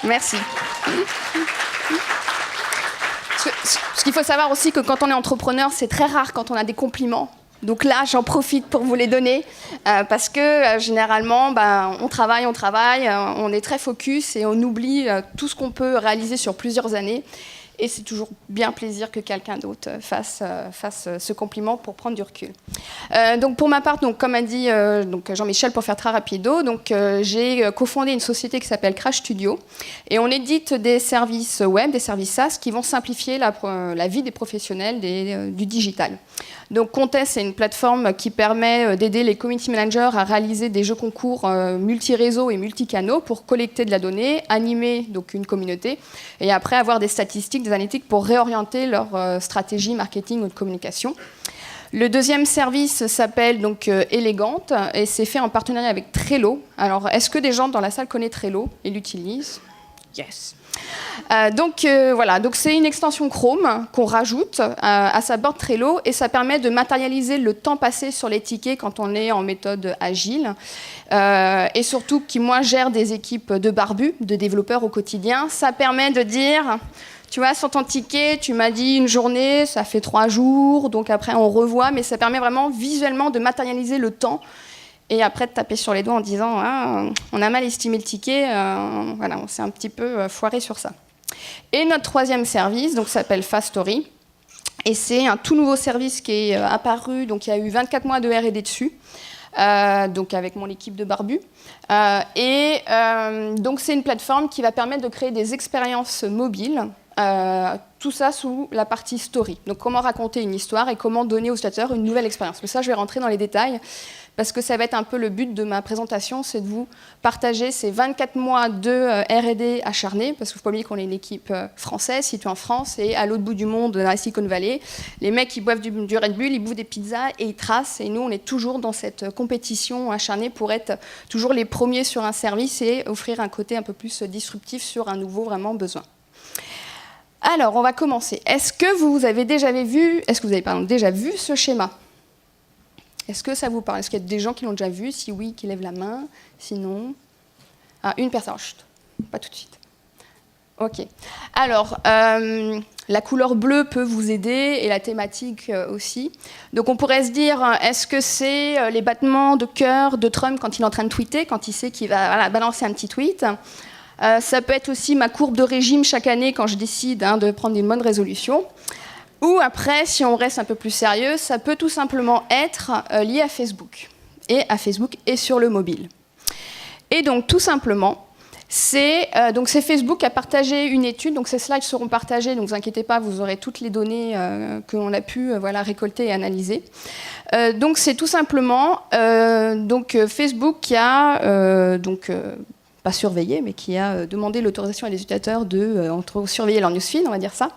Merci. Ce qu'il faut savoir aussi que quand on est entrepreneur, c'est très rare quand on a des compliments. Donc là, j'en profite pour vous les donner parce que généralement, on travaille, on est très focus et on oublie tout ce qu'on peut réaliser sur plusieurs années. Et c'est toujours bien plaisir que quelqu'un d'autre fasse ce compliment pour prendre du recul. Donc pour ma part, donc, comme a dit Jean-Michel, pour faire très rapido, j'ai cofondé une société qui s'appelle Crash Studio. Et on édite des services web, des services SaaS qui vont simplifier la vie des professionnels du digital. Donc Contest, c'est une plateforme qui permet d'aider les community managers à réaliser des jeux concours multi-réseaux et multi-canaux pour collecter de la donnée, animer donc une communauté et après avoir des statistiques, des analytiques pour réorienter leur stratégie marketing ou de communication. Le deuxième service s'appelle donc Elegant et c'est fait en partenariat avec Trello. Alors, est-ce que des gens dans la salle connaissent Trello et l'utilisent ? Yes. Donc c'est une extension Chrome qu'on rajoute à sa board Trello et ça permet de matérialiser le temps passé sur les tickets quand on est en méthode agile et surtout qui moi gère des équipes de barbus, de développeurs au quotidien. Ça permet de dire, tu vois, sur ton ticket, tu m'as dit une journée, ça fait 3 jours, donc après on revoit, mais ça permet vraiment visuellement de matérialiser le temps. Et après de taper sur les doigts en disant on a mal estimé le ticket, on s'est un petit peu foiré sur ça. Et notre troisième service s'appelle Fastory. Et c'est un tout nouveau service qui est apparu, donc il y a eu 24 mois de R&D dessus, donc avec mon équipe de barbus. Donc c'est une plateforme qui va permettre de créer des expériences mobiles, tout ça sous la partie story. Donc comment raconter une histoire et comment donner aux utilisateurs une nouvelle expérience. Mais ça, je vais rentrer dans les détails. Parce que ça va être un peu le but de ma présentation, c'est de vous partager ces 24 mois de R&D acharnés, parce qu'il ne faut pas oublier qu'on est une équipe française, située en France, et à l'autre bout du monde, dans la Silicon Valley, les mecs, ils boivent du Red Bull, ils bouffent des pizzas et ils tracent, et nous, on est toujours dans cette compétition acharnée pour être toujours les premiers sur un service et offrir un côté un peu plus disruptif sur un nouveau vraiment besoin. Alors, on va commencer. Est-ce que vous avez déjà vu ce schéma ? Est-ce que ça vous parle ? Est-ce qu'il y a des gens qui l'ont déjà vu ? Si oui, qui lèvent la main. Sinon... Ah, une personne. Chut, pas tout de suite. OK. Alors, la couleur bleue peut vous aider et la thématique aussi. Donc, on pourrait se dire, est-ce que c'est les battements de cœur de Trump quand il est en train de tweeter, quand il sait qu'il va balancer un petit tweet ? Ça peut être aussi ma courbe de régime chaque année quand je décide de prendre une bonne résolution. Ou après, si on reste un peu plus sérieux, ça peut tout simplement être lié à Facebook et sur le mobile. Et donc, tout simplement, c'est Facebook qui a partagé une étude. Donc, ces slides seront partagés, donc ne vous inquiétez pas, vous aurez toutes les données que l'on a pu récolter et analyser. Donc, c'est tout simplement Facebook qui a... pas surveillé, mais qui a demandé l'autorisation à des utilisateurs de surveiller leur newsfeed, on va dire ça,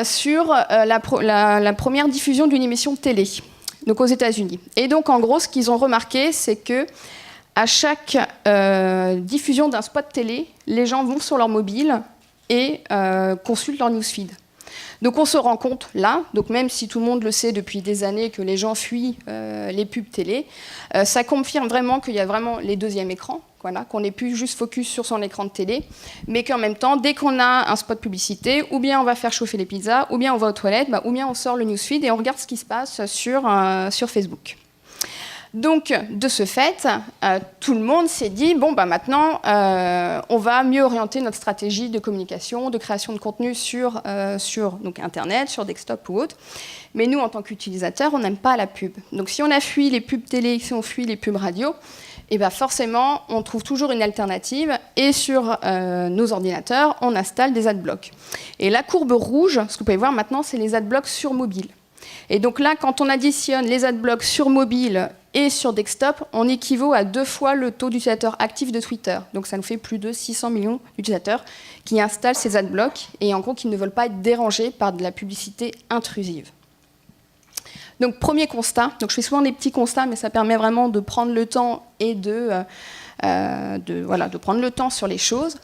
sur la première diffusion d'une émission de télé, donc aux États-Unis. Et donc, en gros, ce qu'ils ont remarqué, c'est que à chaque diffusion d'un spot télé, les gens vont sur leur mobile et consultent leur newsfeed. Donc on se rend compte là, donc même si tout le monde le sait depuis des années que les gens fuient les pubs télé, ça confirme vraiment qu'il y a vraiment les deuxièmes écrans, qu'on n'est plus juste focus sur son écran de télé, mais qu'en même temps, dès qu'on a un spot publicité, ou bien on va faire chauffer les pizzas, ou bien on va aux toilettes, ou bien on sort le newsfeed et on regarde ce qui se passe sur Facebook. Donc, de ce fait, tout le monde s'est dit, maintenant, on va mieux orienter notre stratégie de communication, de création de contenu sur donc Internet, sur desktop ou autre. Mais nous, en tant qu'utilisateurs, on n'aime pas la pub. Donc, si on a fui les pubs télé, si on fuit les pubs radio, forcément, on trouve toujours une alternative. Et sur nos ordinateurs, on installe des adblocks. Et la courbe rouge, ce que vous pouvez voir maintenant, c'est les adblocks sur mobile. Et donc là, quand on additionne les adblocks sur mobile et sur desktop, on équivaut à 2 fois le taux d'utilisateurs actifs de Twitter. Donc ça nous fait plus de 600 millions d'utilisateurs qui installent ces adblocks et en gros qui ne veulent pas être dérangés par de la publicité intrusive. Donc premier constat, donc je fais souvent des petits constats, mais ça permet vraiment de prendre le temps et de prendre le temps sur les choses.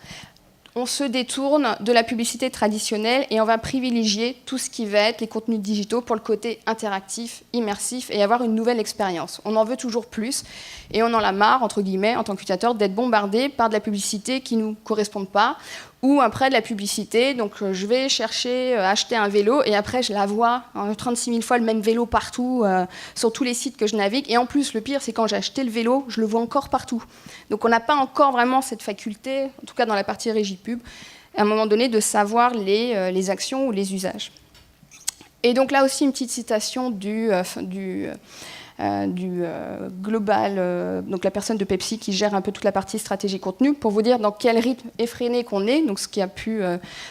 on se détourne de la publicité traditionnelle et on va privilégier tout ce qui va être les contenus digitaux pour le côté interactif, immersif et avoir une nouvelle expérience. On en veut toujours plus et on en a marre, entre guillemets, en tant qu'utilisateur, d'être bombardé par de la publicité qui ne nous correspond pas ou après de la publicité. Donc je vais chercher à acheter un vélo et après je la vois 36 000 fois le même vélo partout sur tous les sites que je navigue. Et en plus, le pire, c'est quand j'ai acheté le vélo, je le vois encore partout. Donc on n'a pas encore vraiment cette faculté, en tout cas dans la partie régie pub, à un moment donné, de savoir les actions ou les usages. Et donc là aussi, une petite citation du Global, donc la personne de Pepsi qui gère un peu toute la partie stratégie contenu, pour vous dire dans quel rythme effréné qu'on est, donc ce qui a pu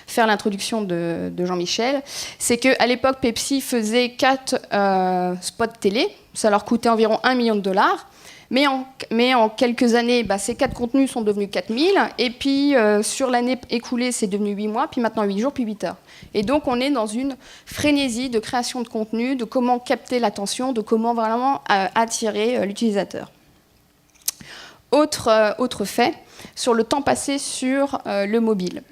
faire l'introduction de Jean-Michel, c'est qu'à l'époque, Pepsi faisait 4 spots télé, ça leur coûtait environ 1 million de dollars, mais en quelques années, ces 4 contenus sont devenus 4000, et puis sur l'année écoulée, c'est devenu 8 mois, puis maintenant 8 jours, puis 8 heures. Et donc on est dans une frénésie de création de contenu, de comment capter l'attention, de comment vraiment attirer l'utilisateur. Autre fait, sur le temps passé sur le mobile.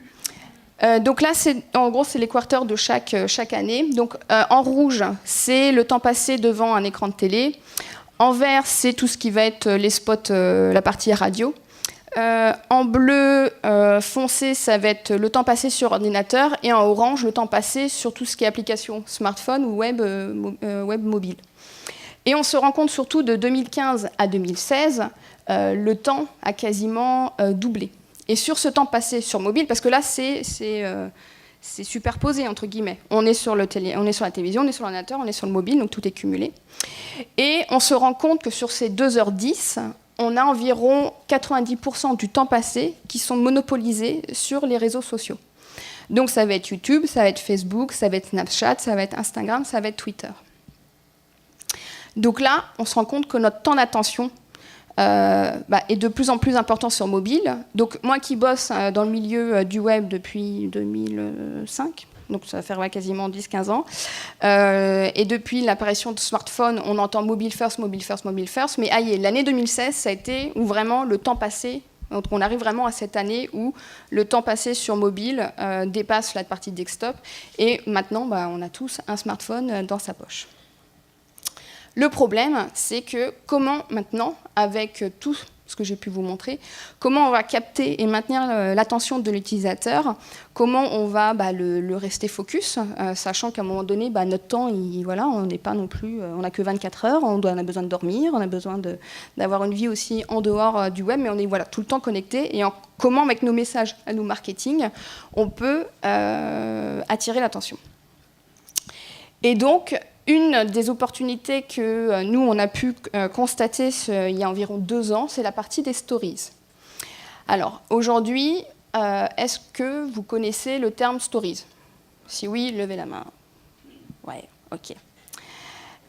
Donc là, en gros, c'est les quarters de chaque année. Donc en rouge, c'est le temps passé devant un écran de télé. En vert, c'est tout ce qui va être les spots, la partie radio. En bleu foncé, ça va être le temps passé sur ordinateur. Et en orange, le temps passé sur tout ce qui est application smartphone ou web mobile. Et on se rend compte surtout de 2015 à 2016, le temps a quasiment doublé. Et sur ce temps passé sur mobile, parce que là, c'est superposé, entre guillemets. On est sur la télévision, on est sur l'ordinateur, on est sur le mobile, donc tout est cumulé. Et on se rend compte que sur ces 2h10, on a environ 90% du temps passé qui sont monopolisés sur les réseaux sociaux. Donc ça va être YouTube, ça va être Facebook, ça va être Snapchat, ça va être Instagram, ça va être Twitter. Donc là, on se rend compte que notre temps d'attention est de plus en plus important sur mobile. Donc moi qui bosse dans le milieu du web depuis 2005, donc ça va faire quasiment 10-15 ans, et depuis l'apparition de smartphones, on entend mobile first, mobile first, mobile first, mais l'année 2016, ça a été où vraiment le temps passé, donc on arrive vraiment à cette année où le temps passé sur mobile dépasse la partie desktop, et maintenant on a tous un smartphone dans sa poche. Le problème, c'est que comment maintenant, avec tout ce que j'ai pu vous montrer, comment on va capter et maintenir l'attention de l'utilisateur, comment on va le rester focus, sachant qu'à un moment donné, notre temps, on n'est pas non plus, on n'a que 24 heures, on a besoin de dormir, on a besoin d'avoir une vie aussi en dehors du web, mais on est tout le temps connecté, et comment avec nos messages à nos marketing, on peut attirer l'attention. Et donc, une des opportunités que nous, on a pu constater il y a environ 2 ans, c'est la partie des stories. Alors, aujourd'hui, est-ce que vous connaissez le terme stories? Si oui, levez la main. Ouais, ok.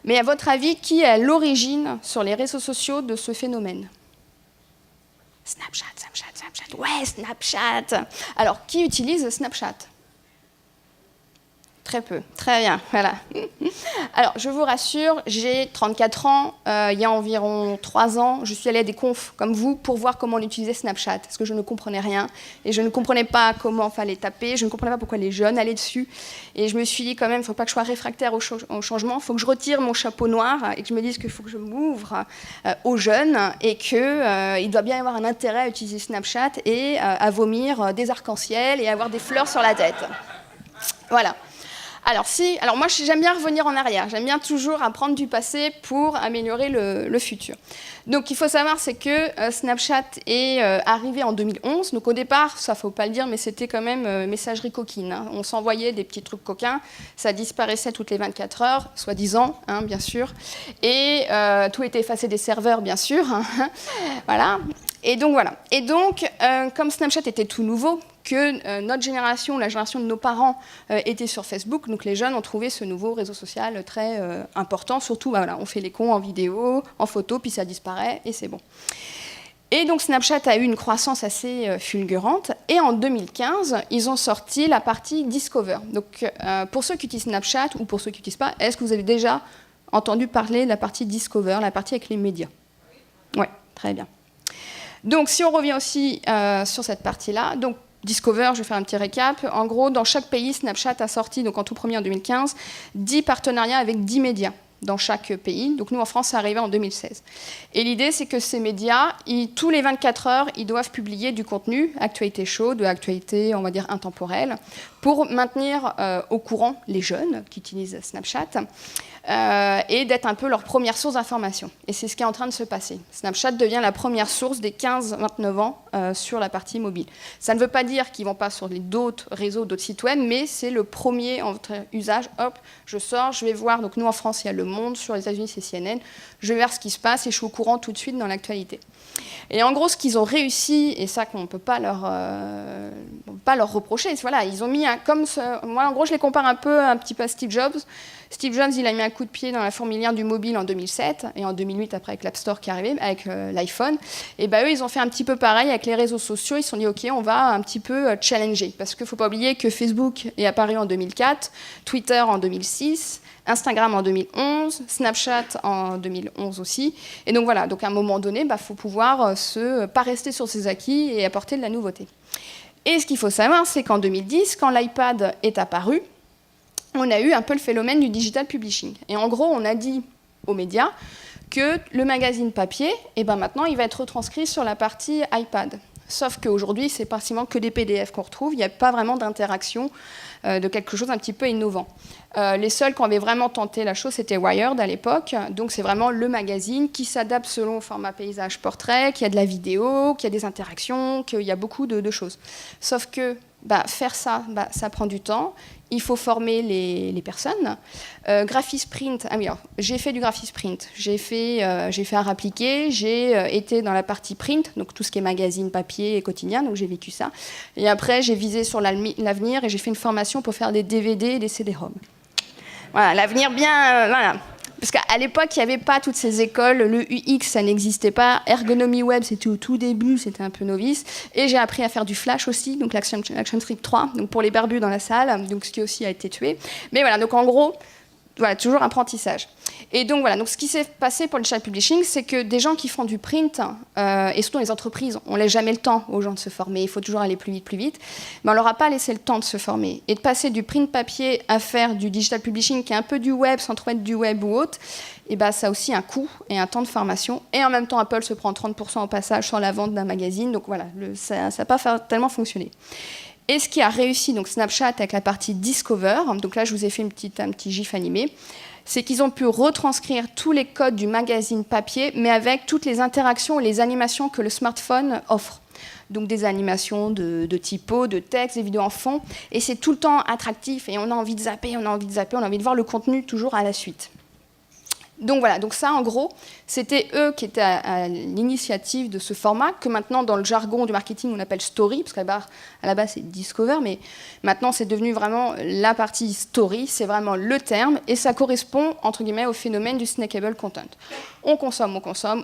Mais à votre avis, qui est à l'origine sur les réseaux sociaux de ce phénomène? Snapchat. Ouais, Snapchat. Alors, qui utilise Snapchat? Très peu. Très bien, voilà. Alors, je vous rassure, j'ai 34 ans. Il y a environ 3 ans, je suis allée à des confs comme vous pour voir comment on utilisait Snapchat, parce que je ne comprenais rien. Et je ne comprenais pas comment il fallait taper. Je ne comprenais pas pourquoi les jeunes allaient dessus. Et je me suis dit, quand même, il ne faut pas que je sois réfractaire au changement. Il faut que je retire mon chapeau noir et que je me dise qu'il faut que je m'ouvre aux jeunes et qu'il doit bien y avoir un intérêt à utiliser Snapchat et à vomir des arcs-en-ciel et à avoir des fleurs sur la tête. Voilà. Alors moi j'aime bien revenir en arrière, j'aime bien toujours apprendre du passé pour améliorer le futur. Donc il faut savoir, c'est que Snapchat est arrivé en 2011, donc au départ, ça faut pas le dire, mais c'était quand même messagerie coquine, hein. On s'envoyait des petits trucs coquins, ça disparaissait toutes les 24 heures, soi-disant, hein, bien sûr, et tout était effacé des serveurs, bien sûr, hein, voilà. Et donc voilà. Et donc, comme Snapchat était tout nouveau, que notre génération, la génération de nos parents, était sur Facebook, donc les jeunes ont trouvé ce nouveau réseau social très important. Surtout, on fait les cons en vidéo, en photo, puis ça disparaît, et c'est bon. Et donc Snapchat a eu une croissance assez fulgurante, et en 2015, ils ont sorti la partie Discover. Donc, pour ceux qui utilisent Snapchat, ou pour ceux qui n'utilisent pas, est-ce que vous avez déjà entendu parler de la partie Discover, la partie avec les médias? Oui, très bien. Donc, si on revient aussi sur cette partie-là, donc Discover, je vais faire un petit récap. En gros, dans chaque pays, Snapchat a sorti, donc en tout premier en 2015, 10 partenariats avec 10 médias dans chaque pays. Donc nous, en France, c'est arrivé en 2016. Et l'idée, c'est que ces médias, tous les 24 heures, ils doivent publier du contenu, actualité chaude, actualité, on va dire, intemporelle, pour maintenir au courant les jeunes qui utilisent Snapchat et d'être un peu leur première source d'information. Et c'est ce qui est en train de se passer. Snapchat devient la première source des 15-29 ans sur la partie mobile. Ça ne veut pas dire qu'ils ne vont pas sur d'autres réseaux, d'autres sites web, mais c'est le premier usage. Hop, je sors, je vais voir. Donc nous, en France, il y a Le Monde. Sur les États-Unis, c'est CNN. Je vais voir ce qui se passe et je suis au courant tout de suite dans l'actualité. Et en gros, ce qu'ils ont réussi, et ça qu'on ne peut pas leur reprocher, c'est, voilà, ils ont mis moi, en gros, je les compare un petit peu à Steve Jobs. Steve Jobs, il a mis un coup de pied dans la fourmilière du mobile en 2007, et en 2008, après, avec l'App Store qui est arrivé, avec l'iPhone. Et eux, ils ont fait un petit peu pareil avec les réseaux sociaux. Ils se sont dit, OK, on va un petit peu challenger. Parce qu'il ne faut pas oublier que Facebook est apparu en 2004, Twitter en 2006, Instagram en 2011, Snapchat en 2011 aussi. Et donc voilà, donc à un moment donné, faut pouvoir pas rester sur ses acquis et apporter de la nouveauté. Et ce qu'il faut savoir, c'est qu'en 2010, quand l'iPad est apparu, on a eu un peu le phénomène du digital publishing. Et en gros, on a dit aux médias que le magazine papier, maintenant, il va être retranscrit sur la partie iPad. Sauf qu'aujourd'hui, c'est pratiquement que des PDF qu'on retrouve. Il n'y a pas vraiment d'interaction de quelque chose un petit peu innovant. Les seuls qui avaient vraiment tenté la chose, c'était Wired à l'époque. Donc c'est vraiment le magazine qui s'adapte selon le format paysage-portrait, qui a de la vidéo, qui a des interactions, qu'il y a beaucoup de choses. Sauf que faire ça, ça prend du temps. Il faut former les personnes. Graphisme print, j'ai fait du graphisme print. J'ai fait art appliqué, j'ai été dans la partie print, donc tout ce qui est magazine, papier et quotidien, donc j'ai vécu ça. Et après, j'ai visé sur l'avenir et j'ai fait une formation pour faire des DVD et des CD-ROM. Voilà, l'avenir bien... voilà. Parce qu'à l'époque, il n'y avait pas toutes ces écoles. Le UX, ça n'existait pas. Ergonomie web, c'était au tout début, c'était un peu novice. Et j'ai appris à faire du Flash aussi, donc l'ActionScript 3, donc pour les barbus dans la salle, donc ce qui aussi a été tué. Mais voilà, donc en gros, voilà, toujours apprentissage. Et donc voilà, donc ce qui s'est passé pour le digital publishing, c'est que des gens qui font du print, et surtout les entreprises, on ne laisse jamais le temps aux gens de se former, il faut toujours aller plus vite, mais on ne leur a pas laissé le temps de se former. Et de passer du print papier à faire du digital publishing, qui est un peu du web, sans trop être du web ou autre, et ça a aussi un coût et un temps de formation. Et en même temps, Apple se prend 30% au passage sur la vente d'un magazine, donc voilà, ça n'a pas tellement fonctionné. Et ce qui a réussi, donc Snapchat avec la partie Discover, donc là je vous ai fait un petit gif animé, c'est qu'ils ont pu retranscrire tous les codes du magazine papier, mais avec toutes les interactions et les animations que le smartphone offre. Donc des animations de typo, de texte, des vidéos en fond, et c'est tout le temps attractif, et on a envie de zapper, on a envie de voir le contenu toujours à la suite. Donc voilà, donc ça en gros, c'était eux qui étaient à l'initiative de ce format, que maintenant dans le jargon du marketing on appelle story, parce qu'à la base c'est discover, mais maintenant c'est devenu vraiment la partie story, c'est vraiment le terme, et ça correspond entre guillemets au phénomène du snackable content. On consomme,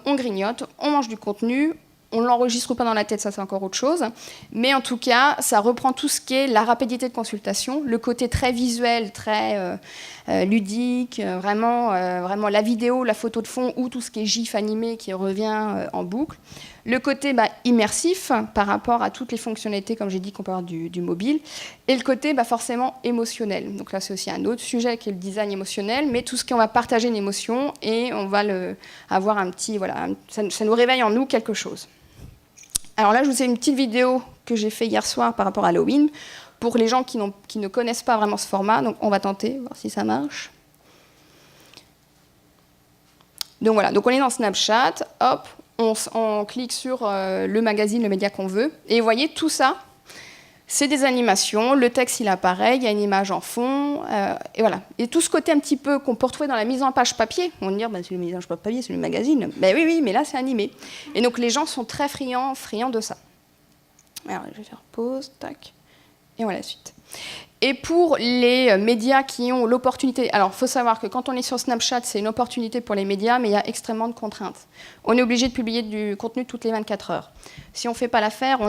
on grignote, on mange du contenu, on ne l'enregistre pas dans la tête, ça c'est encore autre chose. Mais en tout cas, ça reprend tout ce qui est la rapidité de consultation, le côté très visuel, très ludique, vraiment la vidéo, la photo de fond ou tout ce qui est gif animé qui revient en boucle. Le côté immersif par rapport à toutes les fonctionnalités, comme j'ai dit, qu'on peut avoir du mobile. Et le côté forcément émotionnel. Donc là, c'est aussi un autre sujet qui est le design émotionnel, mais tout ce qu'on va partager une émotion et on va avoir un petit... Voilà, ça nous réveille en nous quelque chose. Alors là, je vous ai une petite vidéo que j'ai fait hier soir par rapport à Halloween, pour les gens qui ne connaissent pas vraiment ce format. Donc on va tenter, voir si ça marche. Donc voilà, donc on est dans Snapchat, hop, on clique sur le magazine, le média qu'on veut, et vous voyez, tout ça, c'est des animations, le texte il apparaît, il y a une image en fond, et voilà. Et tout ce côté un petit peu qu'on peut retrouver dans la mise en page papier, on va dire, c'est le mise en page papier, c'est le magazine, oui, mais là c'est animé. Et donc les gens sont très friands de ça. Alors je vais faire pause, tac, et voilà la suite. Et pour les médias qui ont l'opportunité... Alors, il faut savoir que quand on est sur Snapchat, c'est une opportunité pour les médias, mais il y a extrêmement de contraintes. On est obligé de publier du contenu toutes les 24 heures. Si on ne fait pas l'affaire,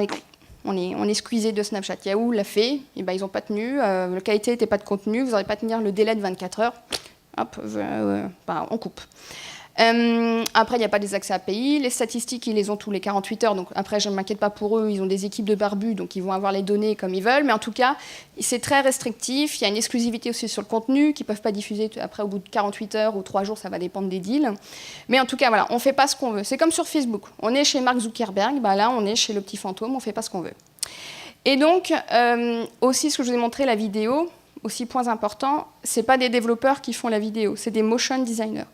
on est squeezé de Snapchat. Yahoo l'a fait, et ils n'ont pas tenu. La qualité n'était pas de contenu, vous n'aurez pas tenu le délai de 24 heures. Hop, on coupe. Après, il n'y a pas des accès API. Les statistiques, ils les ont tous les 48 heures. Donc après, je ne m'inquiète pas pour eux. Ils ont des équipes de barbus, donc ils vont avoir les données comme ils veulent. Mais en tout cas, c'est très restrictif. Il y a une exclusivité aussi sur le contenu qu'ils ne peuvent pas diffuser après au bout de 48 heures ou 3 jours. Ça va dépendre des deals. Mais en tout cas, voilà, on ne fait pas ce qu'on veut. C'est comme sur Facebook. On est chez Mark Zuckerberg. Bah là, on est chez le petit fantôme. On ne fait pas ce qu'on veut. Et donc, aussi, ce que je vous ai montré, la vidéo, aussi point important, ce n'est pas des développeurs qui font la vidéo. C'est des motion designers.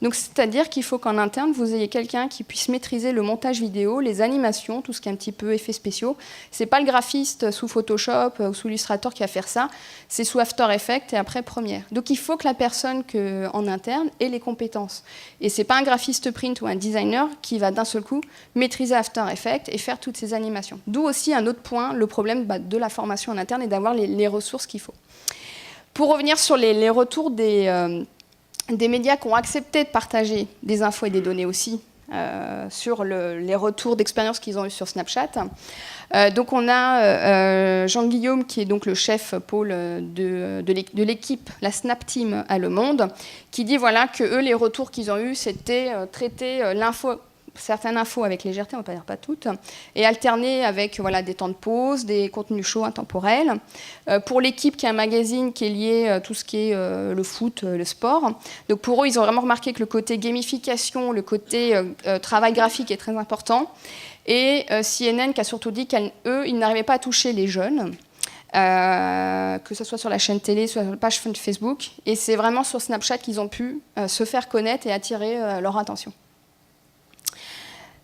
Donc, c'est-à-dire qu'il faut qu'en interne, vous ayez quelqu'un qui puisse maîtriser le montage vidéo, les animations, tout ce qui est un petit peu effets spéciaux. Ce n'est pas le graphiste sous Photoshop ou sous Illustrator qui va faire ça, c'est sous After Effects et après Premiere. Donc, il faut que la personne en interne ait les compétences. Et ce n'est pas un graphiste print ou un designer qui va d'un seul coup maîtriser After Effects et faire toutes ces animations. D'où aussi un autre point, le problème de la formation en interne et d'avoir les ressources qu'il faut. Pour revenir sur les retours des médias qui ont accepté de partager des infos et des données aussi sur les retours d'expérience qu'ils ont eu sur Snapchat. Donc on a Jean-Guillaume, qui est donc le chef pôle de l'équipe, la Snap Team à Le Monde, qui dit voilà, que eux, les retours qu'ils ont eus, c'était traiter l'info, certaines infos avec légèreté, on ne va pas dire pas toutes, et alterner avec voilà, des temps de pause, des contenus chauds intemporels. Pour l'équipe qui est un magazine qui est lié à tout ce qui est le foot, le sport, donc pour eux, ils ont vraiment remarqué que le côté gamification, le côté travail graphique est très important. Et CNN qui a surtout dit qu'eux, ils n'arrivaient pas à toucher les jeunes, que ce soit sur la chaîne télé, sur la page Facebook. Et c'est vraiment sur Snapchat qu'ils ont pu se faire connaître et attirer leur attention.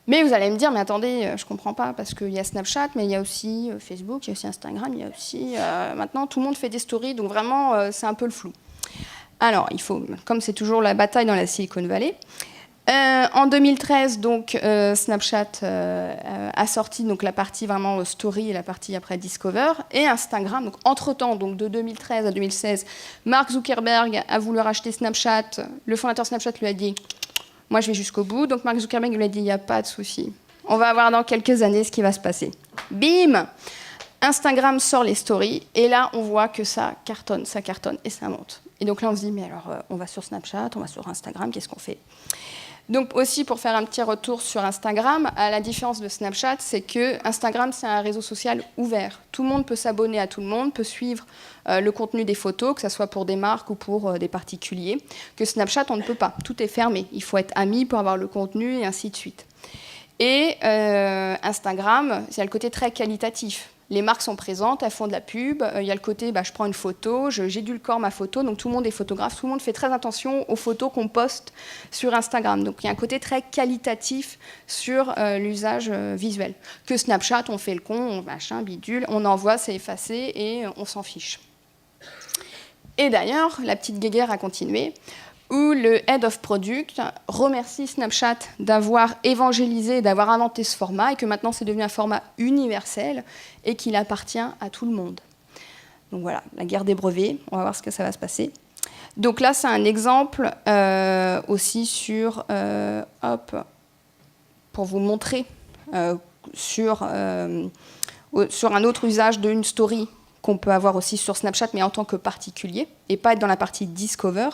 Mais vous allez me dire, mais attendez, je ne comprends pas, parce qu'il y a Snapchat, mais il y a aussi Facebook, il y a aussi Instagram, il y a aussi... maintenant, tout le monde fait des stories, donc vraiment, c'est un peu le flou. Alors, il faut, comme c'est toujours la bataille dans la Silicon Valley, en 2013, donc, Snapchat a sorti donc, la partie vraiment story et la partie après Discover, et Instagram. Donc, entre-temps, donc, de 2013 à 2016, Mark Zuckerberg a voulu racheter Snapchat. Le fondateur Snapchat lui a dit... Moi, je vais jusqu'au bout. Donc, Mark Zuckerberg lui a dit, il n'y a pas de souci. On va voir dans quelques années ce qui va se passer. Bim! Instagram sort les stories. Et là, on voit que ça cartonne et ça monte. Et donc là, on se dit, mais alors, on va sur Snapchat, on va sur Instagram, qu'est-ce qu'on fait? Donc aussi, pour faire un petit retour sur Instagram, à la différence de Snapchat, c'est que Instagram, c'est un réseau social ouvert. Tout le monde peut s'abonner à tout le monde, peut suivre le contenu des photos, que ce soit pour des marques ou pour des particuliers. Que Snapchat, on ne peut pas. Tout est fermé. Il faut être ami pour avoir le contenu et ainsi de suite. Et Instagram, c'est le côté très qualitatif. Les marques sont présentes, elles font de la pub. Il y a le côté, je prends une photo, j'édulcore ma photo. Donc tout le monde est photographe, tout le monde fait très attention aux photos qu'on poste sur Instagram. Donc il y a un côté très qualitatif sur l'usage visuel. Que Snapchat, on fait le con, on machin, bidule, on envoie, c'est effacé et on s'en fiche. Et d'ailleurs, la petite guéguerre a continué, où le Head of Product remercie Snapchat d'avoir évangélisé, d'avoir inventé ce format, et que maintenant c'est devenu un format universel et qu'il appartient à tout le monde. Donc voilà, la guerre des brevets, on va voir ce que ça va se passer. Donc là, c'est un exemple aussi sur, pour vous montrer sur un autre usage d'une story qu'on peut avoir aussi sur Snapchat, mais en tant que particulier, et pas être dans la partie Discover.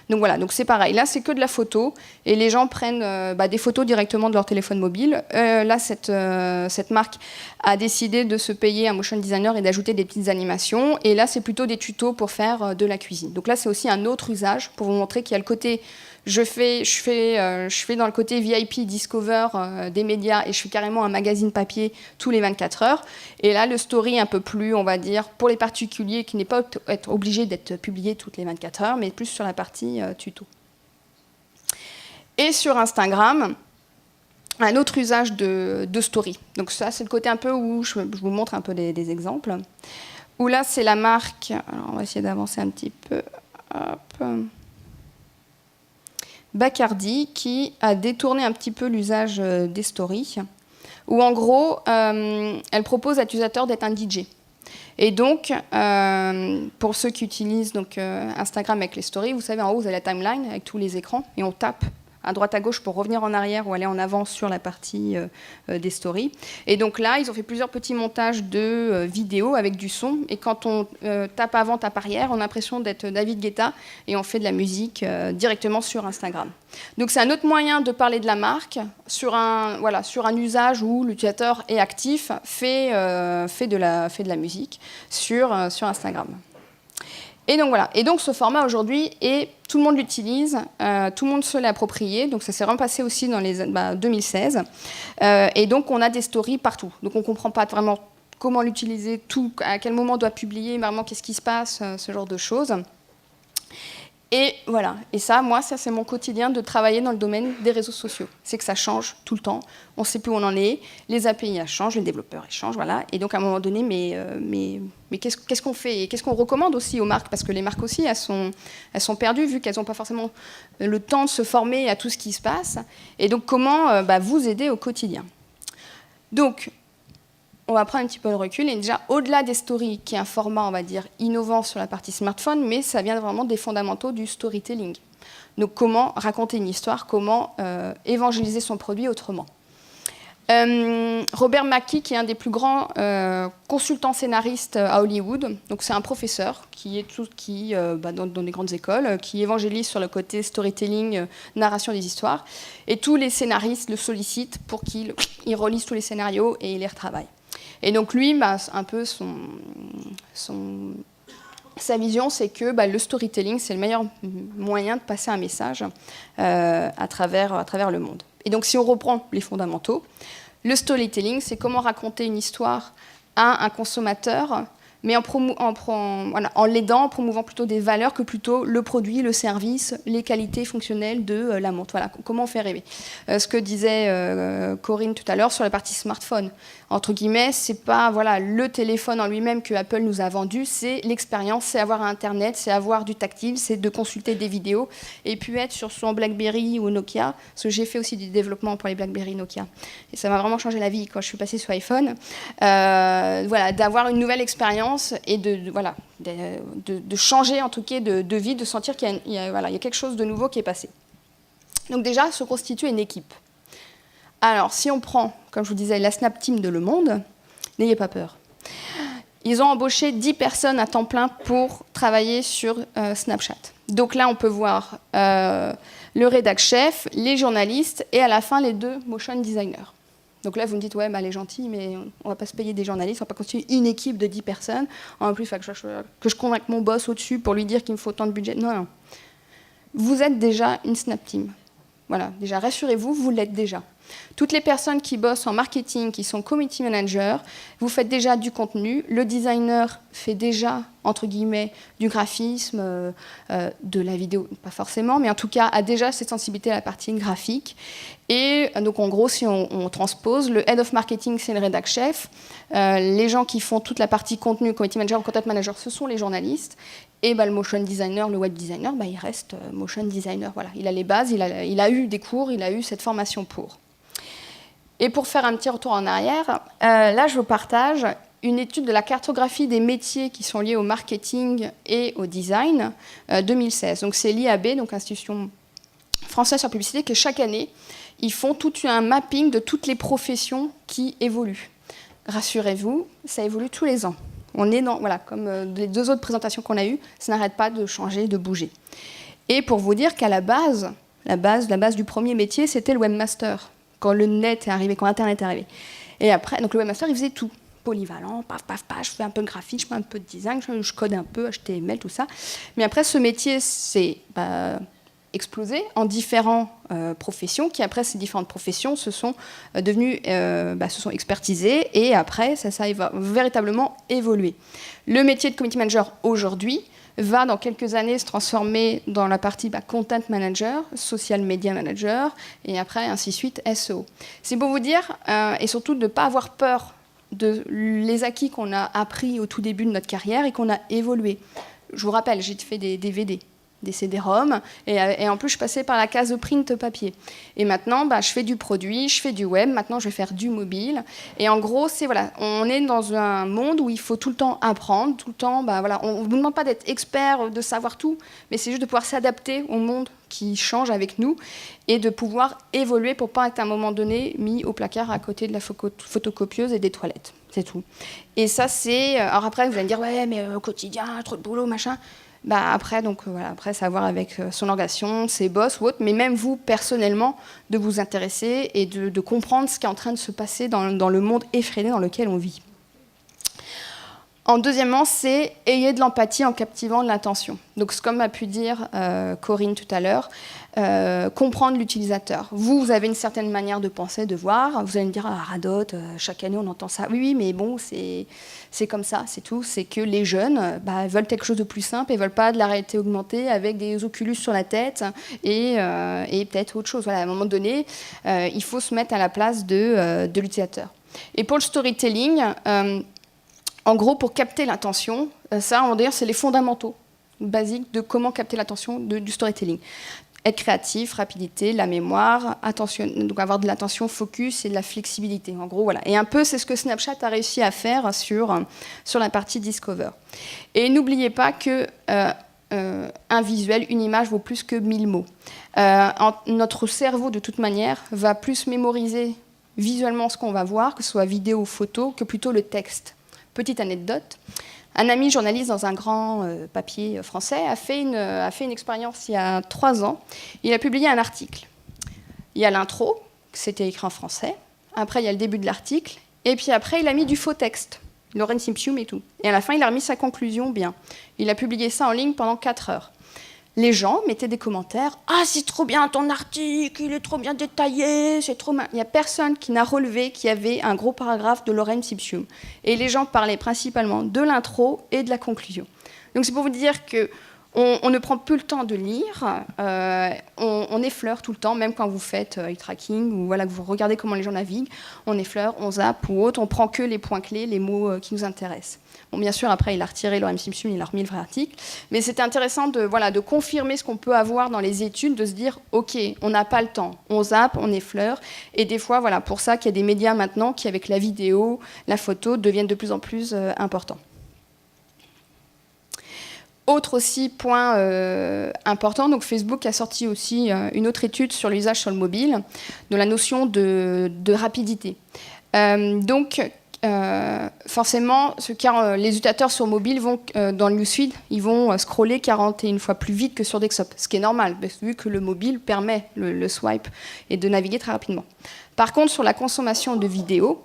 Donc voilà, donc c'est pareil. Là, c'est que de la photo, et les gens prennent des photos directement de leur téléphone mobile. Là, cette marque a décidé de se payer un motion designer et d'ajouter des petites animations. Et là, c'est plutôt des tutos pour faire de la cuisine. Donc là, c'est aussi un autre usage pour vous montrer qu'il y a le côté... Je fais dans le côté VIP Discover des médias et je fais carrément un magazine papier tous les 24 heures. Et là, le story un peu plus, on va dire, pour les particuliers qui n'est pas être obligé d'être publié toutes les 24 heures, mais plus sur la partie tuto. Et sur Instagram, un autre usage de story. Donc ça, c'est le côté un peu où je vous montre un peu des exemples. Où là, c'est la marque... Alors, on va essayer d'avancer un petit peu. Hop... Bacardi, qui a détourné un petit peu l'usage des stories, où en gros, elle propose à l'utilisateur d'être un DJ. Et donc, pour ceux qui utilisent donc, Instagram avec les stories, vous savez, en haut, vous avez la timeline avec tous les écrans, et on tape à droite à gauche pour revenir en arrière ou aller en avant sur la partie des stories. Et donc là, ils ont fait plusieurs petits montages de vidéos avec du son. Et quand on tape avant, tape arrière, on a l'impression d'être David Guetta et on fait de la musique directement sur Instagram. Donc c'est un autre moyen de parler de la marque sur un usage où l'utilisateur est actif, fait de la musique sur Instagram. Et donc voilà. Et donc ce format aujourd'hui, tout le monde l'utilise, tout le monde se l'est approprié. Donc ça s'est vraiment passé aussi dans les 2016. Et donc on a des stories partout. Donc on ne comprend pas vraiment comment l'utiliser, à quel moment on doit publier, vraiment qu'est-ce qui se passe, ce genre de choses. Et voilà, et ça c'est mon quotidien de travailler dans le domaine des réseaux sociaux. C'est que ça change tout le temps, on ne sait plus où on en est, les API changent, les développeurs changent, voilà. Et donc à un moment donné, mais qu'est-ce qu'on fait et qu'est-ce qu'on recommande aussi aux marques? Parce que les marques aussi, elles sont perdues vu qu'elles n'ont pas forcément le temps de se former à tout ce qui se passe. Et donc comment vous aider au quotidien? Donc, on va prendre un petit peu de recul, et déjà, au-delà des stories, qui est un format, on va dire, innovant sur la partie smartphone, mais ça vient vraiment des fondamentaux du storytelling. Donc, comment raconter une histoire, comment évangéliser son produit autrement. Robert McKee, qui est un des plus grands consultants scénaristes à Hollywood, donc c'est un professeur qui est dans des grandes écoles, qui évangélise sur le côté storytelling, narration des histoires, et tous les scénaristes le sollicitent pour qu'il relise tous les scénarios et il les retravaille. Et donc lui, un peu sa vision, c'est que le storytelling, c'est le meilleur moyen de passer un message à travers le monde. Et donc si on reprend les fondamentaux, le storytelling, c'est comment raconter une histoire à un consommateur, mais en l'aidant, en promouvant plutôt des valeurs que plutôt le produit, le service, les qualités fonctionnelles de la montre. Voilà, comment on fait rêver. Ce que disait Corinne tout à l'heure sur la partie smartphone. Entre guillemets, c'est pas le téléphone en lui-même que Apple nous a vendu, c'est l'expérience, c'est avoir Internet, c'est avoir du tactile, c'est de consulter des vidéos et puis être sur son BlackBerry ou Nokia, parce que j'ai fait aussi du développement pour les BlackBerry Nokia. Et ça m'a vraiment changé la vie quand je suis passée sur iPhone. D'avoir une nouvelle expérience et de changer en tout cas de vie, de sentir qu'il y a quelque chose de nouveau qui est passé. Donc déjà, se constituer une équipe. Alors, si on prend, comme je vous disais, la Snap Team de Le Monde, n'ayez pas peur. Ils ont embauché 10 personnes à temps plein pour travailler sur Snapchat. Donc là, on peut voir le rédac chef, les journalistes et à la fin, les 2 motion designers. Donc là, vous me dites, ouais, elle est gentille, mais on ne va pas se payer des journalistes, on ne va pas constituer une équipe de 10 personnes. En plus, il faut que je convainque mon boss au-dessus pour lui dire qu'il me faut tant de budget. Non. Vous êtes déjà une Snap Team. Voilà, déjà, rassurez-vous, vous l'êtes déjà. Toutes les personnes qui bossent en marketing, qui sont community managers, vous faites déjà du contenu. Le designer fait déjà, entre guillemets, du graphisme, de la vidéo, pas forcément, mais en tout cas a déjà cette sensibilité à la partie graphique. Et donc en gros, si on transpose, le head of marketing, c'est le rédac chef. Les gens qui font toute la partie contenu, community manager ou content manager, ce sont les journalistes. Et le motion designer, le web designer, il reste motion designer. Voilà, il a les bases, il a eu des cours, il a eu cette formation pour. Et pour faire un petit retour en arrière, là, je vous partage une étude de la cartographie des métiers qui sont liés au marketing et au design 2016. Donc c'est l'IAB, donc Institution française sur la publicité, que chaque année, ils font tout un mapping de toutes les professions qui évoluent. Rassurez-vous, ça évolue tous les ans. On est comme les 2 autres présentations qu'on a eues, ça n'arrête pas de changer, de bouger. Et pour vous dire qu'à la base du premier métier, c'était le webmaster. Quand le net est arrivé, quand Internet est arrivé. Et après, donc le webmaster, il faisait tout. Polyvalent, paf, je fais un peu de graphique, je fais un peu de design, je code un peu, HTML, tout ça. Mais après, ce métier s'est explosé en différentes professions, qui après, ces différentes professions se sont devenues, se sont expertisées, et après, ça va véritablement évoluer. Le métier de community manager, aujourd'hui, va dans quelques années se transformer dans la partie content manager, social media manager, et après, ainsi de suite, SEO. C'est pour vous dire, et surtout de ne pas avoir peur de les acquis qu'on a appris au tout début de notre carrière et qu'on a évolué. Je vous rappelle, j'ai fait des DVD. des CD-ROM, et en plus je passais par la case print papier. Et maintenant, je fais du produit, je fais du web, maintenant je vais faire du mobile. Et en gros, on est dans un monde où il faut tout le temps apprendre, tout le temps, on ne vous demande pas d'être expert, de savoir tout, mais c'est juste de pouvoir s'adapter au monde qui change avec nous et de pouvoir évoluer pour pas être à un moment donné mis au placard à côté de la photocopieuse et des toilettes. C'est tout. Et ça, c'est... Alors après, vous allez me dire, ouais, mais au quotidien, trop de boulot, machin. Après, c'est à voir avec son organisation, ses boss ou autre, mais même vous, personnellement, de vous intéresser et de comprendre ce qui est en train de se passer dans le monde effréné dans lequel on vit. Deuxièmement, c'est ayez de l'empathie en captivant l'attention. Donc, comme a pu dire Corinne tout à l'heure, comprendre l'utilisateur. Vous avez une certaine manière de penser, de voir. Vous allez me dire, radote, chaque année on entend ça. Oui, mais bon, c'est comme ça, c'est tout. C'est que les jeunes veulent quelque chose de plus simple et ne veulent pas de la réalité augmentée avec des Oculus sur la tête et peut-être autre chose. Voilà, à un moment donné, il faut se mettre à la place de l'utilisateur. Et pour le storytelling, en gros, pour capter l'attention, ça, on va dire, c'est les fondamentaux basiques de comment capter l'attention du storytelling. Être créatif, rapidité, la mémoire, attention, donc avoir de l'attention, focus et de la flexibilité. En gros, voilà. Et un peu, c'est ce que Snapchat a réussi à faire sur la partie Discover. Et n'oubliez pas que un visuel, une image vaut plus que 1000 mots. Notre cerveau, de toute manière, va plus mémoriser visuellement ce qu'on va voir, que ce soit vidéo ou photo, que plutôt le texte. Petite anecdote, un ami journaliste dans un grand papier français a fait une expérience il y a 3 ans. Il a publié un article. Il y a l'intro, c'était écrit en français. Après, il y a le début de l'article. Et puis après, il a mis du faux texte, Laurence Ipsum et tout. Et à la fin, il a remis sa conclusion bien. Il a publié ça en ligne pendant 4 heures. Les gens mettaient des commentaires. « Ah, c'est trop bien ton article, il est trop bien détaillé, c'est trop bien. » Il n'y a personne qui n'a relevé qu'il y avait un gros paragraphe de Laurence Ipsum. Et les gens parlaient principalement de l'intro et de la conclusion. Donc c'est pour vous dire qu'on ne prend plus le temps de lire, on effleure tout le temps, même quand vous faites eye tracking ou voilà, que vous regardez comment les gens naviguent, on effleure, on zappe ou autre, on prend que les points clés, les mots qui nous intéressent. Bon, bien sûr, après, il a retiré Laurence Ipsum, il a remis le vrai article. Mais c'était intéressant de confirmer ce qu'on peut avoir dans les études, de se dire, OK, on n'a pas le temps, on zappe, on effleure. Et des fois, voilà, pour ça qu'il y a des médias maintenant qui, avec la vidéo, la photo, deviennent de plus en plus importants. Autre aussi point important, donc Facebook a sorti aussi une autre étude sur l'usage sur le mobile, de la notion de rapidité. Forcément, les utilisateurs sur mobile vont, dans le newsfeed, ils vont scroller 41 fois plus vite que sur desktop, ce qui est normal, vu que le mobile permet le swipe et de naviguer très rapidement. Par contre, sur la consommation de vidéos,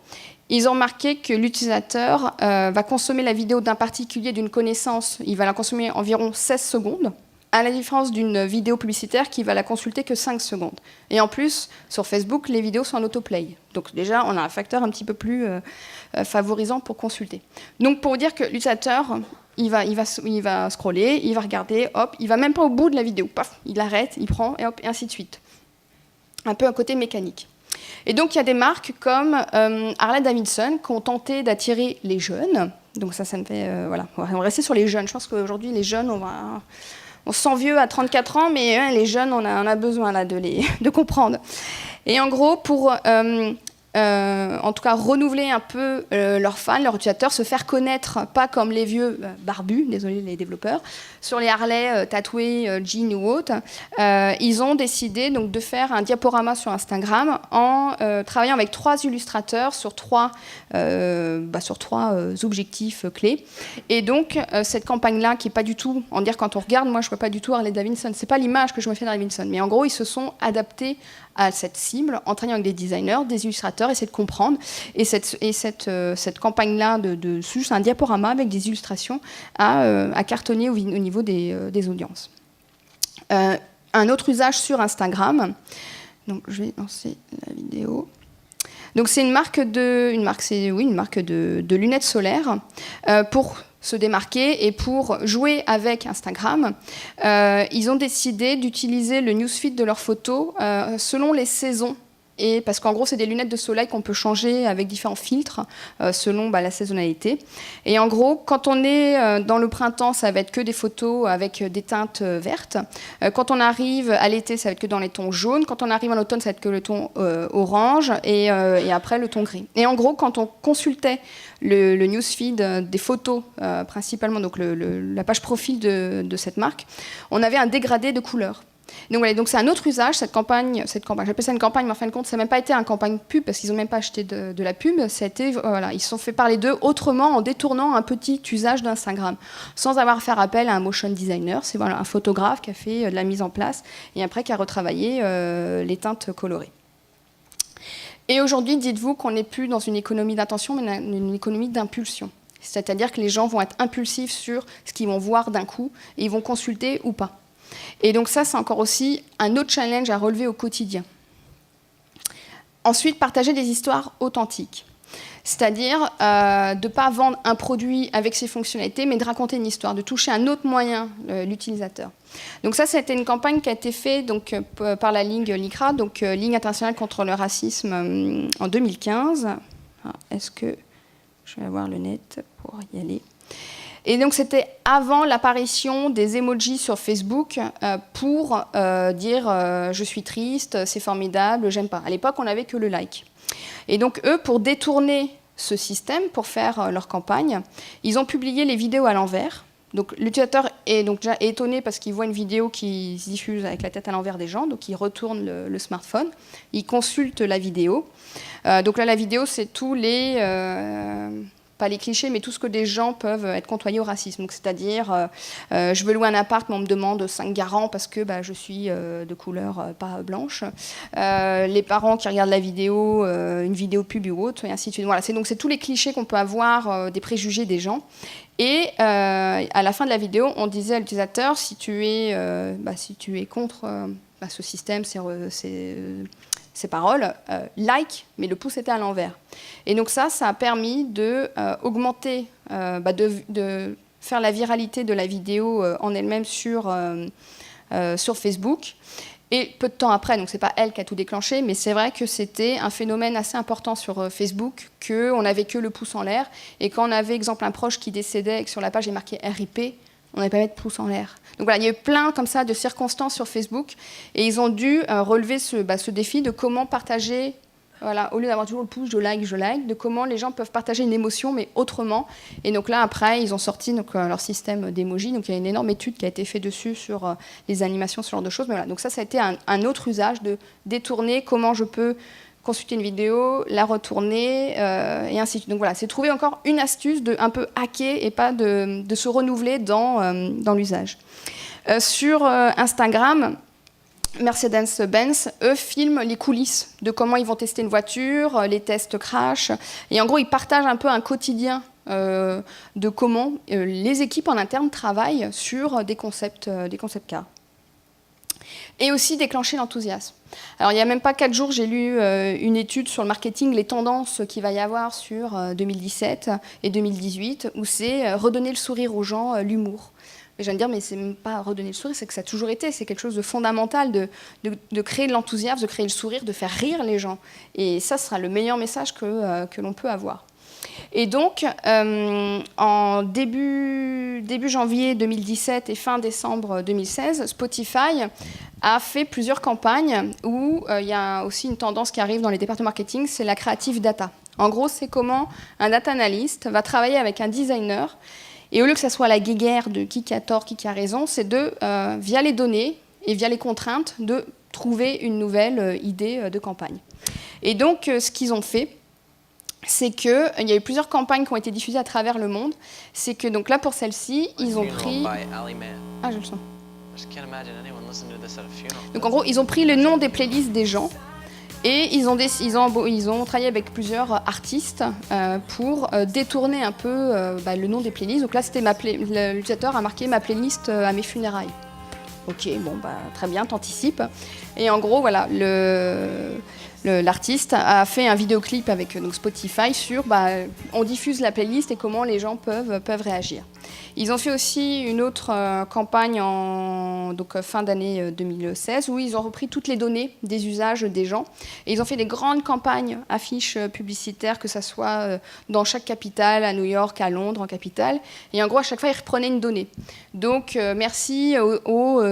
ils ont remarqué que l'utilisateur va consommer la vidéo d'un particulier, d'une connaissance, il va la consommer environ 16 secondes, à la différence d'une vidéo publicitaire qui va la consulter que 5 secondes. Et en plus, sur Facebook, les vidéos sont en autoplay. Donc déjà, on a un facteur un petit peu plus favorisant pour consulter. Donc pour vous dire que l'utilisateur, il va scroller, il va regarder, hop, il va même pas au bout de la vidéo, paf, il arrête, il prend, et hop, et ainsi de suite. Un peu un côté mécanique. Et donc il y a des marques comme Harley-Davidson qui ont tenté d'attirer les jeunes. Donc ça me fait... voilà, on va rester sur les jeunes. Je pense qu'aujourd'hui, les jeunes, on se sent vieux à 34 ans, mais les jeunes, on a besoin là, de comprendre. Et en gros, pour en tout cas renouveler un peu leurs fans, leurs utilisateurs, se faire connaître, pas comme les vieux barbus, désolé les développeurs, sur les Harley tatoués, jeans ou autres, ils ont décidé donc, de faire un diaporama sur Instagram en travaillant avec 3 illustrateurs sur 3 objectifs clés. Et donc, cette campagne-là, qui n'est pas du tout, en dire quand on regarde, moi je ne vois pas du tout Harley-Davidson, ce n'est pas l'image que je me fais d'Harley-Davidson, mais en gros, ils se sont adaptés à cette cible, en travaillant avec des designers, des illustrateurs, essayer de comprendre. Et cette campagne-là, c'est juste un diaporama avec des illustrations à cartonner au niveau des audiences. Un autre usage sur Instagram. Donc, je vais lancer la vidéo. Donc, c'est une marque de lunettes solaires pour se démarquer et pour jouer avec Instagram, ils ont décidé d'utiliser le newsfeed de leurs photos selon les saisons Et parce qu'en gros, c'est des lunettes de soleil qu'on peut changer avec différents filtres selon la saisonnalité. Et en gros, quand on est dans le printemps, ça va être que des photos avec des teintes vertes. Quand on arrive à l'été, ça va être que dans les tons jaunes. Quand on arrive en automne, ça va être que le ton orange et après le ton gris. Et en gros, quand on consultait le newsfeed des photos, principalement, donc la page profil de cette marque, on avait un dégradé de couleurs. Donc, voilà, donc c'est un autre usage, cette campagne, j'appelle ça une campagne, mais en fin de compte, ça n'a même pas été une campagne pub, parce qu'ils n'ont même pas acheté de la pub, ils se sont fait parler d'eux autrement, en détournant un petit usage d'Instagram, sans avoir à faire appel à un motion designer. C'est un photographe qui a fait de la mise en place, et après qui a retravaillé les teintes colorées. Et aujourd'hui, dites-vous qu'on n'est plus dans une économie d'intention, mais une économie d'impulsion. C'est-à-dire que les gens vont être impulsifs sur ce qu'ils vont voir d'un coup, et ils vont consulter ou pas. Et donc ça, c'est encore aussi un autre challenge à relever au quotidien. Ensuite, partager des histoires authentiques. C'est-à-dire de ne pas vendre un produit avec ses fonctionnalités, mais de raconter une histoire, de toucher un autre moyen, l'utilisateur. Donc ça, c'était une campagne qui a été faite par la Ligue LICRA, donc Ligue internationale contre le racisme, en 2015. Est-ce que je vais avoir le net pour y aller ? Et donc, c'était avant l'apparition des emojis sur Facebook pour dire « je suis triste, c'est formidable, j'aime pas ». À l'époque, on n'avait que le like. Et donc, eux, pour détourner ce système, pour faire leur campagne, ils ont publié les vidéos à l'envers. Donc, l'utilisateur est donc déjà étonné parce qu'il voit une vidéo qui se diffuse avec la tête à l'envers des gens. Donc, il retourne le smartphone, il consulte la vidéo. Donc là, la vidéo, c'est tous les... pas les clichés, mais tout ce que des gens peuvent être côtoyés au racisme. Donc, c'est-à-dire, je veux louer un appart, mais on me demande 5 garants parce que je suis de couleur pas blanche. Les parents qui regardent la vidéo, une vidéo pub ou autre, et ainsi de suite. Voilà, c'est tous les clichés qu'on peut avoir, des préjugés des gens. Et à la fin de la vidéo, on disait à l'utilisateur, si tu es contre ce système, ces paroles, like, mais le pouce était à l'envers. Et donc ça a permis d'augmenter, de faire la viralité de la vidéo en elle-même sur Facebook. Et peu de temps après, donc c'est pas elle qui a tout déclenché, mais c'est vrai que c'était un phénomène assez important sur Facebook, qu'on n'avait que le pouce en l'air, et quand on avait, exemple, un proche qui décédait et que sur la page il marquait RIP, on n'avait pas mettre pouce en l'air. Donc voilà, il y a eu plein comme ça de circonstances sur Facebook, et ils ont dû relever ce défi de comment partager, voilà, au lieu d'avoir toujours le pouce, je like, de comment les gens peuvent partager une émotion, mais autrement. Et donc là, après, ils ont sorti leur système d'emoji. Donc il y a une énorme étude qui a été faite dessus sur les animations, ce genre de choses. Mais voilà, donc ça a été un autre usage de détourner comment je peux consulter une vidéo, la retourner, et ainsi de suite. Donc voilà, c'est trouver encore une astuce de un peu hacker et pas de se renouveler dans l'usage. Sur Instagram, Mercedes-Benz, eux, filment les coulisses de comment ils vont tester une voiture, les tests crash. Et en gros, ils partagent un peu un quotidien de comment les équipes en interne travaillent sur des concept cars. Et aussi déclencher l'enthousiasme. Alors, il n'y a même pas 4 jours, j'ai lu une étude sur le marketing, les tendances qu'il va y avoir sur 2017 et 2018, où c'est redonner le sourire aux gens, l'humour. Et je viens de dire, mais c'est même pas redonner le sourire, c'est que ça a toujours été, c'est quelque chose de fondamental, de créer de l'enthousiasme, de créer le sourire, de faire rire les gens. Et ça sera le meilleur message que l'on peut avoir. Et donc, en début janvier 2017 et fin décembre 2016, Spotify a fait plusieurs campagnes où il y a aussi une tendance qui arrive dans les départements marketing, c'est la creative data. En gros, c'est comment un data analyst va travailler avec un designer. Et au lieu que ça soit la guéguerre de qui a tort, qui a raison, c'est via les données et via les contraintes, de trouver une nouvelle idée de campagne. Et donc, ce qu'ils ont fait, c'est qu'il y a eu plusieurs campagnes qui ont été diffusées à travers le monde. C'est que, donc là, pour celle-ci, ils ont pris... Ah, je le sens. Donc, en gros, ils ont pris le nom des playlists des gens. Et ils ont travaillé avec plusieurs artistes pour détourner un peu le nom des playlists. Donc là, l'utilisateur a marqué ma playlist à mes funérailles. Ok, bon, très bien, t'anticipes. Et en gros, voilà, l'artiste a fait un vidéoclip avec donc Spotify sur on diffuse la playlist et comment les gens peuvent réagir. Ils ont fait aussi une autre campagne en fin d'année 2016 où ils ont repris toutes les données des usages des gens. Et ils ont fait des grandes campagnes, affiches publicitaires, que ce soit dans chaque capitale, à New York, à Londres, en capitale. Et en gros, à chaque fois, ils reprenaient une donnée. Donc, merci aux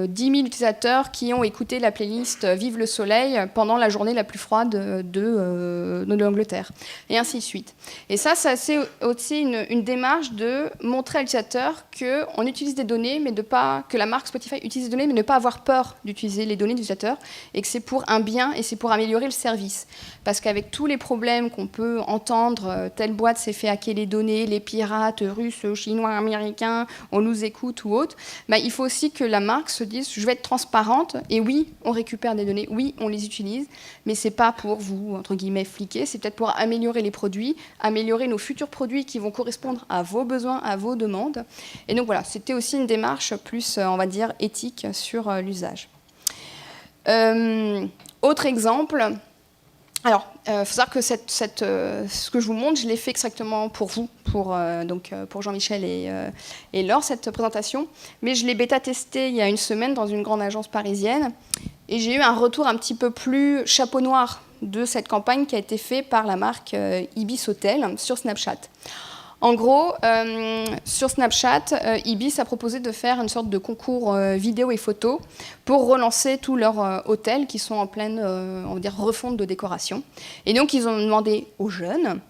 10 000 utilisateurs qui ont écouté la playlist Vive le soleil pendant la journée la plus froide de l'Angleterre. Et ainsi de suite. Et ça, c'est aussi une démarche de montrer à l'utilisateur qu'on utilise des données, mais que la marque Spotify utilise des données, mais ne pas avoir peur d'utiliser les données de l'utilisateur, et que c'est pour un bien et c'est pour améliorer le service. Parce qu'avec tous les problèmes qu'on peut entendre, telle boîte s'est fait hacker les données, les pirates russes, chinois, américains, on nous écoute ou autre, il faut aussi que la marque se dise je vais être transparente, et oui, on récupère des données, oui, on les utilise, mais c'est pas pour vous, entre guillemets, fliquer, c'est peut-être pour améliorer les produits, améliorer nos futurs produits qui vont correspondre à vos besoins, à vos demandes. Et donc voilà, c'était aussi une démarche plus, on va dire, éthique sur l'usage. Autre exemple, alors, il faut savoir que ce que je vous montre, je l'ai fait exactement pour vous, pour Jean-Michel et Laure, cette présentation, mais je l'ai bêta-testé il y a une semaine dans une grande agence parisienne, et j'ai eu un retour un petit peu plus chapeau noir de cette campagne qui a été faite par la marque Ibis Hotel sur Snapchat. En gros, sur Snapchat, Ibis a proposé de faire une sorte de concours vidéo et photo pour relancer tous leurs hôtels qui sont en pleine on va dire, refonte de décoration. Et donc, ils ont demandé aux jeunes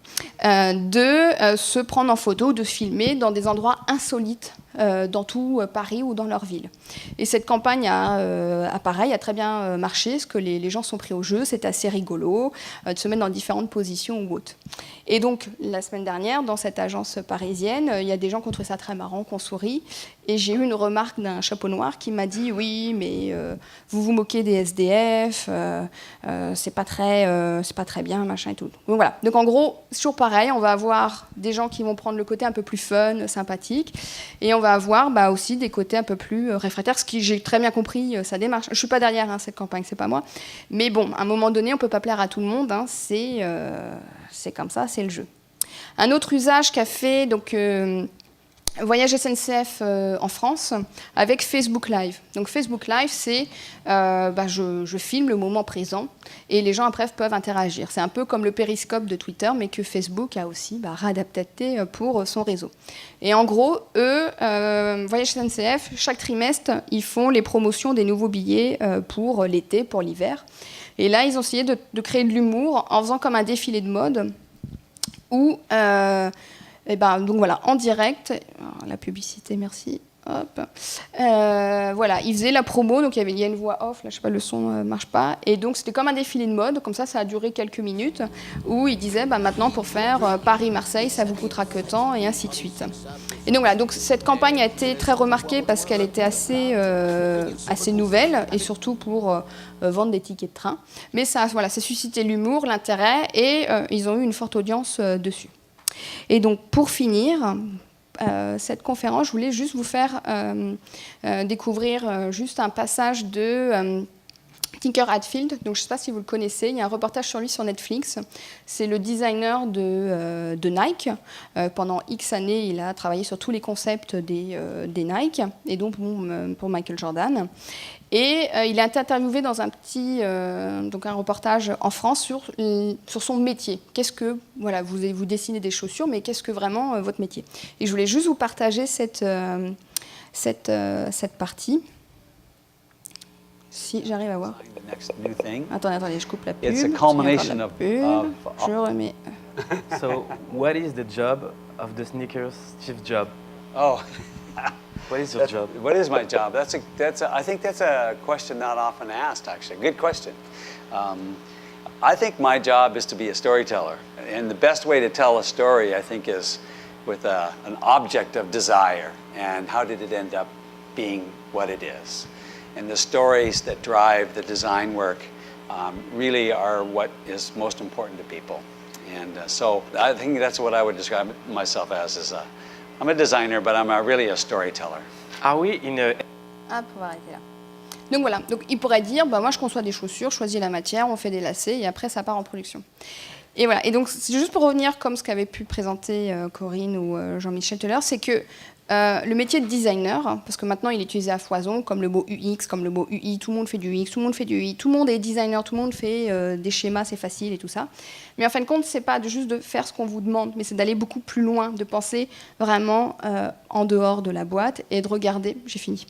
de se prendre en photo, de se filmer dans des endroits insolites dans tout Paris ou dans leur ville. Et cette campagne a très bien marché, parce que les gens sont pris au jeu, c'est assez rigolo de se mettre dans différentes positions ou autres. Et donc, la semaine dernière, dans cette agence parisienne, il y a des gens qui ont trouvé ça très marrant, qui ont souri, et j'ai eu une remarque d'un chapeau noir qui m'a dit « Oui, mais vous vous moquez des SDF, c'est pas très bien, machin et tout. » Donc voilà. Donc en gros, c'est toujours pareil, on va avoir des gens qui vont prendre le côté un peu plus fun, sympathique, et on va avoir aussi des côtés un peu plus réfractaires, ce qui, j'ai très bien compris sa démarche. Je ne suis pas derrière cette campagne, c'est pas moi. Mais bon, à un moment donné, on ne peut pas plaire à tout le monde, c'est comme ça, c'est le jeu. Un autre usage qu'a fait Voyage SNCF en France avec Facebook Live. Donc Facebook Live, c'est je filme le moment présent et les gens après peuvent interagir. C'est un peu comme le périscope de Twitter, mais que Facebook a aussi réadapté pour son réseau. Et en gros, eux, Voyage SNCF, chaque trimestre, ils font les promotions des nouveaux billets pour l'été, pour l'hiver. Et là, ils ont essayé de créer de l'humour en faisant comme un défilé de mode où... donc voilà, en direct, la publicité, merci. Hop. Voilà, ils faisaient la promo, donc il y a une voix off, là je sais pas, le son marche pas, et donc c'était comme un défilé de mode, comme ça a duré quelques minutes, où ils disaient maintenant pour faire Paris-Marseille, ça vous coûtera que tant, et ainsi de suite. Et donc voilà, donc cette campagne a été très remarquée parce qu'elle était assez nouvelle, et surtout pour vendre des tickets de train, mais ça suscitait l'humour, l'intérêt, et ils ont eu une forte audience dessus. Et donc, pour finir cette conférence, je voulais juste vous faire découvrir juste un passage de Tinker Hatfield. Donc, je ne sais pas si vous le connaissez, il y a un reportage sur lui sur Netflix. C'est le designer de Nike. Pendant X années, il a travaillé sur tous les concepts des Nike, et donc pour Michael Jordan. Et il a été interviewé dans un reportage en France sur son métier. Qu'est-ce que, vous dessinez des chaussures, mais qu'est-ce que vraiment votre métier? Et je voulais juste vous partager cette partie. Si j'arrive à voir. Attendez, je coupe la pub. It's a culmination of je remets. So, what is the job of the sneakers Steve Jobs? Oh. What is your job? What is my job? I think that's a question not often asked, actually. Good question. I think my job is to be a storyteller. And the best way to tell a story, I think, is with an object of desire. And how did it end up being what it is? And the stories that drive the design work really are what is most important to people. And so I think that's what I would describe myself as I'm a designer, but I'm really a storyteller. Are we in a... Hop, on va arrêter là. Donc voilà, donc il pourrait dire, moi je conçois des chaussures, je choisis la matière, on fait des lacets et après ça part en production. Et voilà. Et donc, c'est juste pour revenir, comme ce qu'avait pu présenter Corinne ou Jean-Michel tout à l'heure, c'est que le métier de designer, parce que maintenant il est utilisé à foison, comme le mot UX, comme le mot UI, tout le monde fait du UX, tout le monde fait du UI, tout le monde est designer, tout le monde fait des schémas, c'est facile et tout ça. Mais en fin de compte, c'est pas juste de faire ce qu'on vous demande, mais c'est d'aller beaucoup plus loin, de penser vraiment en dehors de la boîte et de regarder, j'ai fini,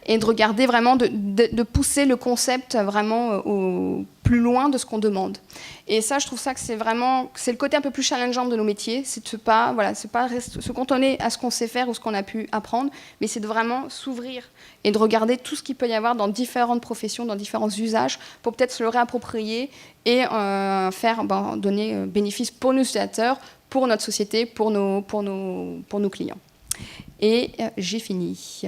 et de regarder vraiment, de pousser le concept vraiment au plus loin de ce qu'on demande. Et ça, je trouve ça que c'est le côté un peu plus challengeant de nos métiers, c'est de pas se cantonner à ce qu'on sait faire ou ce qu'on a pu apprendre, mais c'est de vraiment s'ouvrir et de regarder tout ce qu'il peut y avoir dans différentes professions, dans différents usages, pour peut-être se le réapproprier et donner bénéfice pour nos utilisateurs, pour notre société, pour nos clients. Et j'ai fini.